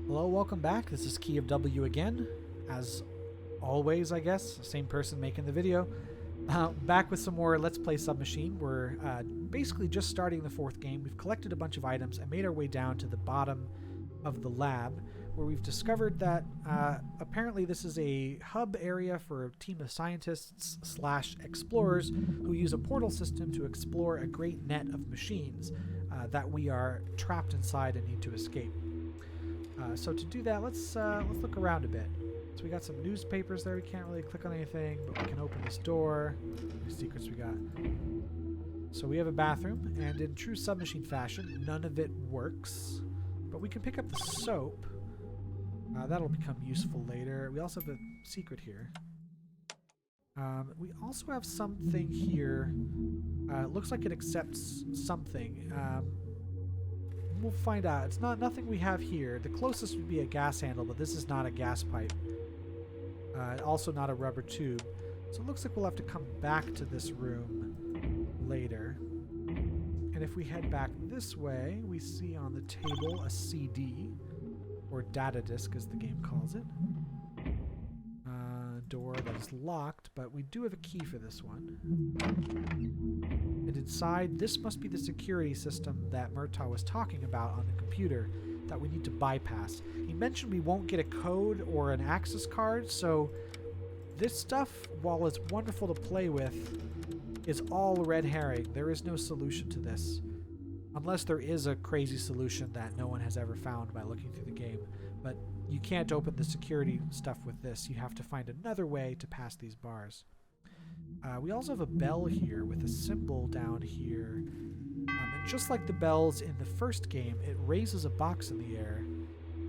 Hello, welcome back. This is Key of W again. As always, I guess. Same person making the video. Back with some more Let's Play Submachine. We're basically just starting the fourth game. We've collected a bunch of items and made our way down to the bottom of the lab, where we've discovered that apparently this is a hub area for a team of scientists / explorers who use a portal system to explore a great net of machines that we are trapped inside and need to escape. So to do that, let's look around a bit. So we got some newspapers there. We can't really click on anything, but we can open this door. Any secrets we got? So we have a bathroom, and in true Submachine fashion, none of it works. But we can pick up the soap. That'll become useful later. We also have a secret here. We also have something here. It looks like it accepts something. We'll find out. It's nothing we have here. The closest would be a gas handle, but this is not a gas pipe. Also not a rubber tube. So it looks like we'll have to come back to this room later. And if we head back this way, we see on the table a CD, or data disk as the game calls it. Door that is locked, but we do have a key for this one. And inside, this must be the security system that Murtaugh was talking about on the computer that we need to bypass. He mentioned we won't get a code or an access card, so this stuff, while it's wonderful to play with, is all red herring. There is no solution to this. Unless there is a crazy solution that no one has ever found by looking through the game. But you can't open the security stuff with this. You have to find another way to pass these bars. We also have a bell here with a symbol down here. And just like the bells in the first game, it raises a box in the air.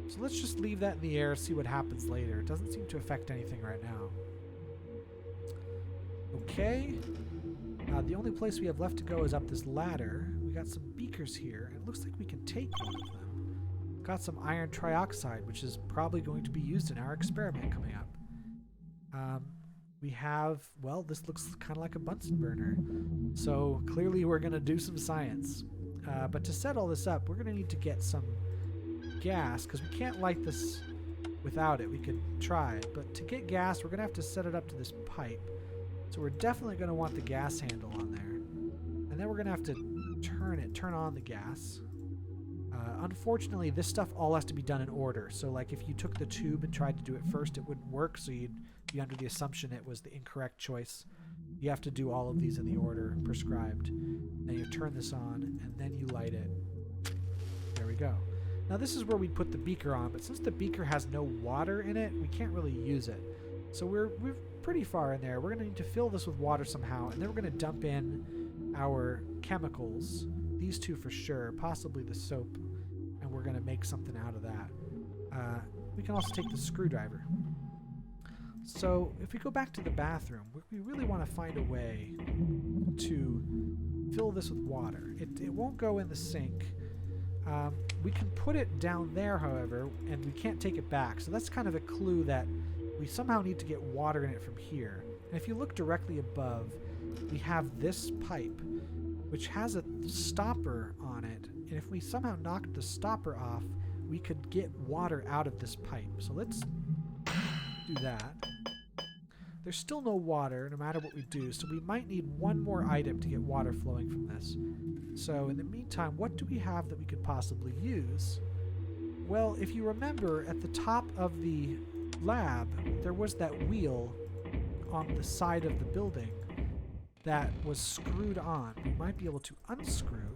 So let's just leave that in the air, see what happens later. It doesn't seem to affect anything right now. Okay. The only place we have left to go is up this ladder. We got some beakers here. It looks like we can take one of them. Got some iron trioxide, which is probably going to be used in our experiment coming up. We have, well, this looks kind of like a Bunsen burner. So clearly we're going to do some science. But to set all this up, we're going to need to get some gas, because we can't light this without it. We could try it, but to get gas, we're going to have to set it up to this pipe. So we're definitely going to want the gas handle on there. And then we're going to have to turn on the gas. Unfortunately, this stuff all has to be done in order. So like if you took the tube and tried to do it first, it wouldn't work. So you'd be under the assumption it was the incorrect choice. You have to do all of these in the order prescribed. Then you turn this on, and then you light it. There we go. Now this is where we'd put the beaker on, but since the beaker has no water in it, we can't really use it. So we're pretty far in there. We're going to need to fill this with water somehow, and then we're going to dump in our chemicals. These two for sure, possibly the soap, and we're going to make something out of that. We can also take the screwdriver. So if we go back to the bathroom, we really want to find a way to fill this with water. It won't go in the sink. We can put it down there, however, and we can't take it back. So that's kind of a clue that we somehow need to get water in it from here. And if you look directly above, we have this pipe, which has a stopper on it. And if we somehow knocked the stopper off, we could get water out of this pipe. So let's do that. There's still no water, no matter what we do, so we might need one more item to get water flowing from this. So in the meantime, what do we have that we could possibly use? Well, if you remember, at the top of the lab, there was that wheel on the side of the building that was screwed on. We might be able to unscrew.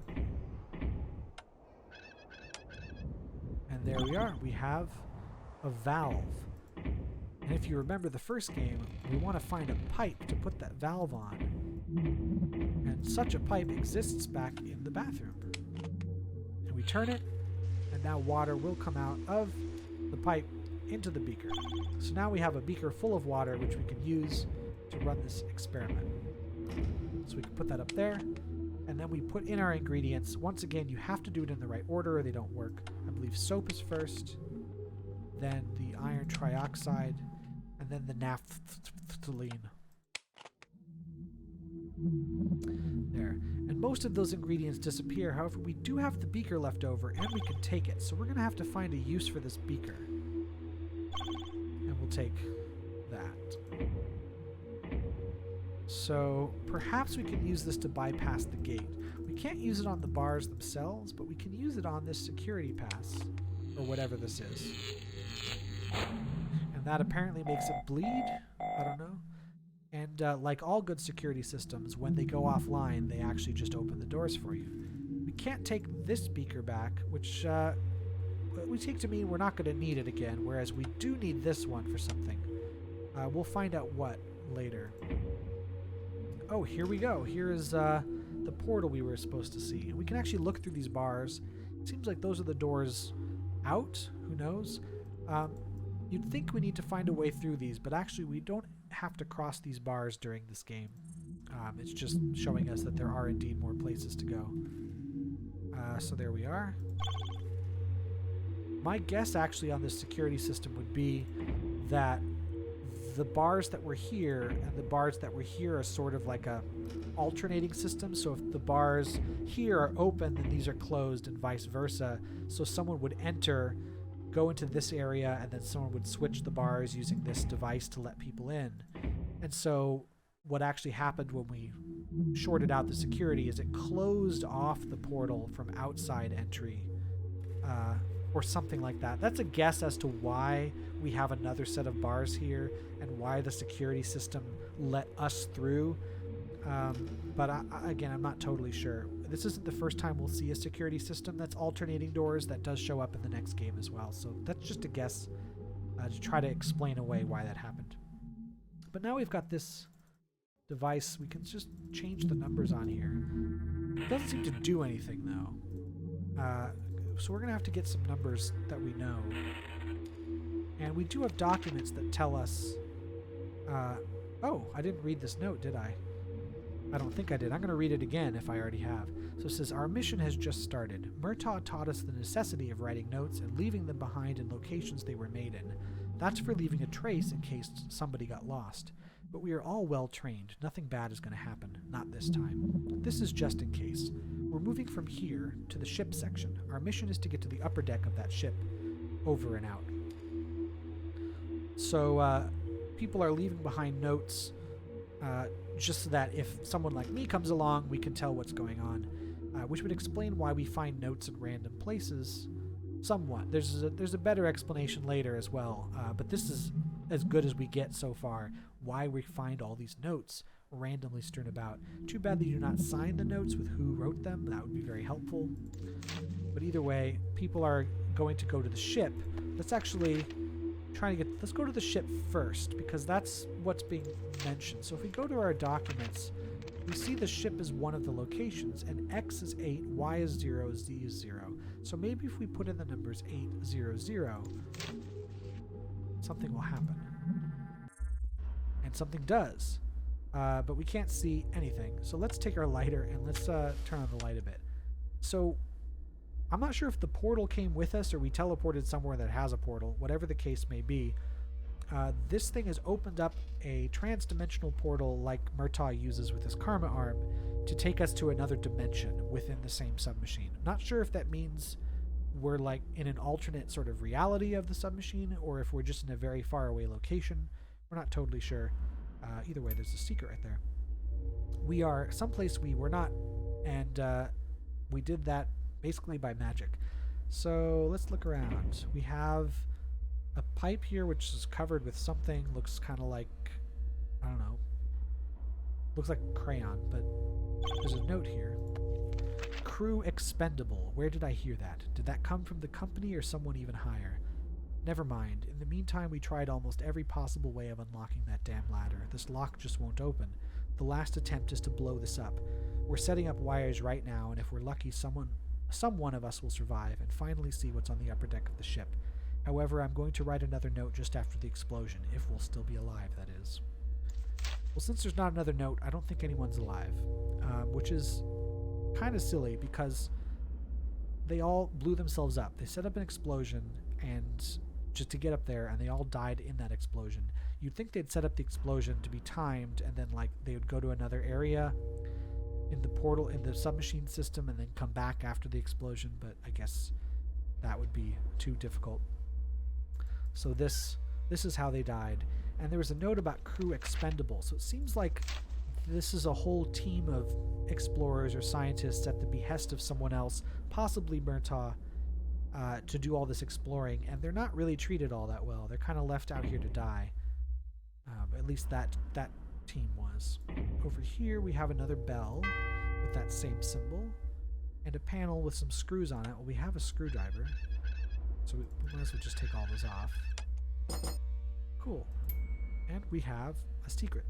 And there we are. We have a valve. And if you remember the first game, we want to find a pipe to put that valve on. And such a pipe exists back in the bathroom. And we turn it, and now water will come out of the pipe into the beaker. So now we have a beaker full of water which we can use to run this experiment. So we can put that up there, and then we put in our ingredients. Once again, you have to do it in the right order or they don't work. I believe soap is first, then the iron trioxide, and then the naphthalene. There. And most of those ingredients disappear. However, we do have the beaker left over, and we can take it. So we're going to have to find a use for this beaker. And we'll take that. So perhaps we can use this to bypass the gate. We can't use it on the bars themselves, but we can use it on this security pass, or whatever this is. And that apparently makes it bleed. I don't know. And like all good security systems, when they go offline, they actually just open the doors for you. We can't take this beaker back, which we take to mean we're not going to need it again, whereas we do need this one for something. We'll find out what later. Oh, here we go. Here is the portal we were supposed to see. And we can actually look through these bars. It seems like those are the doors out. Who knows? You'd think we need to find a way through these, but actually we don't have to cross these bars during this game. It's just showing us that there are indeed more places to go. So there we are. My guess actually on this security system would be that the bars that were here and the bars that were here are sort of like a alternating system. So if the bars here are open, then these are closed, and vice versa. So someone would enter, go into this area, and then someone would switch the bars using this device to let people in. And so what actually happened when we shorted out the security is it closed off the portal from outside entry, or something like that. That's a guess as to why we have another set of bars here and why the security system let us through. But again, I'm not totally sure. This isn't the first time we'll see a security system that's alternating doors. That does show up in the next game as well. So that's just a guess to try to explain away why that happened. But now we've got this device. We can just change the numbers on here. It doesn't seem to do anything, though. So we're going to have to get some numbers that we know. And we do have documents that tell us... oh, I didn't read this note, did I? I don't think I did. I'm going to read it again if I already have. So it says, our mission has just started. Murtaugh taught us the necessity of writing notes and leaving them behind in locations they were made in. That's for leaving a trace in case somebody got lost. But we are all well trained. Nothing bad is going to happen. Not this time. This is just in case. We're moving from here to the ship section. Our mission is to get to the upper deck of that ship. Over and out. So people are leaving behind notes just so that if someone like me comes along, we can tell what's going on. Which would explain why we find notes in random places. Somewhat. There's a better explanation later as well. But this is as good as we get so far. Why we find all these notes randomly strewn about. Too bad they do not sign the notes with who wrote them. That would be very helpful. But either way, people are going to go to the ship. Let's actually let's go to the ship first, because that's what's being mentioned. So if we go to our documents, we see the ship is one of the locations, and X is 8, Y is 0, Z is 0. So maybe if we put in the numbers 8, 0, 0, something will happen. And something does. But we can't see anything. So let's take our lighter and let's turn on the light a bit. So I'm not sure if the portal came with us or we teleported somewhere that has a portal. Whatever the case may be, this thing has opened up a trans-dimensional portal like Murtaugh uses with his Karma arm to take us to another dimension within the same submachine. Not sure if that means we're like in an alternate sort of reality of the submachine or if we're just in a very far away location. We're not totally sure. Either way, there's a secret right there. We are someplace we were not, and we did that basically by magic. So let's look around. We have a pipe here which is covered with something. Looks kind of like, I don't know, looks like crayon, but there's a note here. Crew expendable. Where did I hear that? Did that come from the company or someone even higher? Never mind. In the meantime, we tried almost every possible way of unlocking that damn ladder. This lock just won't open. The last attempt is to blow this up. We're setting up wires right now, and if we're lucky, some one of us will survive and finally see what's on the upper deck of the ship. However, I'm going to write another note just after the explosion, if we'll still be alive, that is. Well, since there's not another note, I don't think anyone's alive, which is kind of silly because they all blew themselves up. They set up an explosion and just to get up there, and they all died in that explosion. You'd think they'd set up the explosion to be timed, and then like they would go to another area. in the portal, in the submachine system, and then come back after the explosion, but I guess that would be too difficult. So this is how they died. And there was a note about crew expendable. So it seems like this is a whole team of explorers or scientists at the behest of someone else, possibly Murtaugh, to do all this exploring, and they're not really treated all that well. They're kind of left out here to die. At least that team was. Over here we have another bell with that same symbol, and a panel with some screws on it. Well, we have a screwdriver, so we might as well just take all those off. Cool. And we have a secret.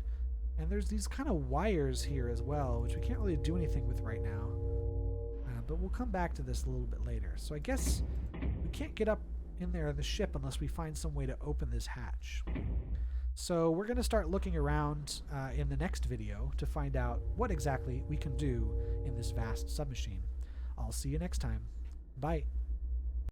And there's these kind of wires here as well, which we can't really do anything with right now. But we'll come back to this a little bit later. So I guess we can't get up in there in the ship unless we find some way to open this hatch. So we're going to start looking around in the next video to find out what exactly we can do in this vast submachine. I'll see you next time. Bye.